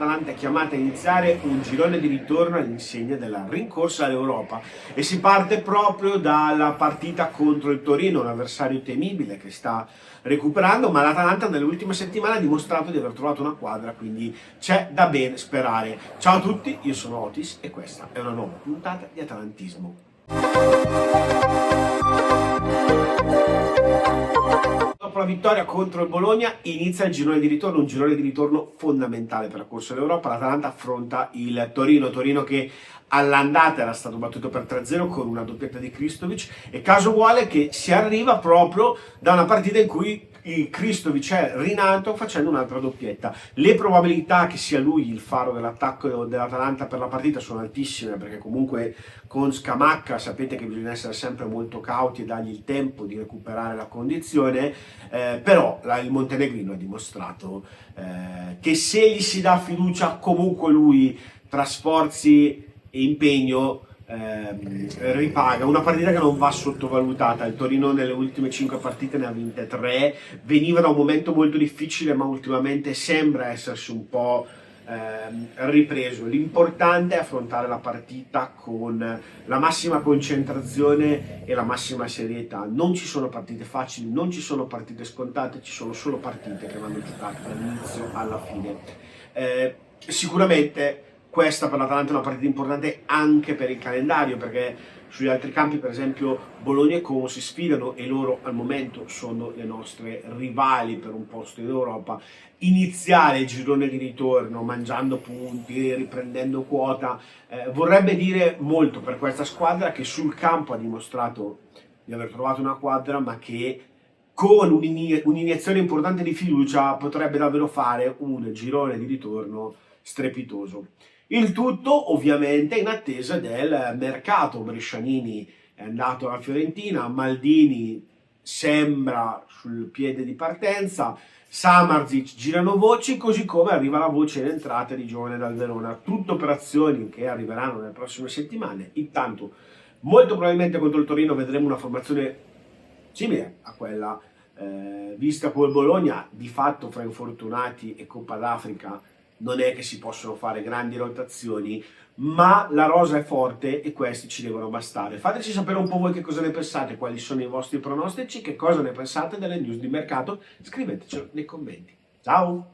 l'Atalanta è chiamata a iniziare un girone di ritorno all'insegna della rincorsa all'Europa e si parte proprio dalla partita contro il Torino, un avversario temibile che sta recuperando, ma l'Atalanta nelle ultime settimane ha dimostrato di aver trovato una quadra, quindi c'è da ben sperare. Ciao a tutti, io sono Otis e questa è una nuova puntata di Atalantismo. Dopo la vittoria contro il Bologna inizia il girone di ritorno, un girone di ritorno fondamentale per la corsa all'Europa. L'Atalanta affronta il Torino che all'andata era stato battuto per 3-0 con una doppietta di Kristovic, e caso vuole che si arriva proprio da una partita in cui il Kristovic è rinato facendo un'altra doppietta. Le probabilità che sia lui il faro dell'attacco dell'Atalanta per la partita sono altissime, perché comunque con Scamacca sapete che bisogna essere sempre molto cauti e dargli il tempo di recuperare la condizione, però il montenegrino ha dimostrato che se gli si dà fiducia comunque lui tra sforzi e impegno ripaga. Una partita che non va sottovalutata. Il Torino nelle ultime 5 partite ne ha vinte 3, veniva da un momento molto difficile, ma ultimamente sembra essersi un po' ripreso. L'importante è affrontare la partita con la massima concentrazione e la massima serietà. Non ci sono partite facili, non ci sono partite scontate, ci sono solo partite che vanno giocate dall'inizio alla fine. Sicuramente questa per l'Atalanta è una partita importante anche per il calendario, perché sugli altri campi, per esempio, Bologna e Como si sfidano e loro al momento sono le nostre rivali per un posto in Europa. Iniziare il girone di ritorno mangiando punti, riprendendo quota, vorrebbe dire molto per questa squadra che sul campo ha dimostrato di aver trovato una quadra, ma che con un'iniezione importante di fiducia potrebbe davvero fare un girone di ritorno strepitoso. Il tutto ovviamente in attesa del mercato. Brescianini è andato alla Fiorentina, Maldini sembra sul piede di partenza, Samardzic girano voci, così come arriva la voce in entrata di giovane dal Verona. Tutte operazioni che arriveranno nelle prossime settimane. Intanto molto probabilmente contro il Torino vedremo una formazione simile a quella vista col Bologna. Di fatto fra infortunati e Coppa d'Africa non è che si possono fare grandi rotazioni, ma la rosa è forte e questi ci devono bastare. Fateci sapere un po' voi che cosa ne pensate, quali sono i vostri pronostici, che cosa ne pensate delle news di mercato, scrivetecelo nei commenti. Ciao!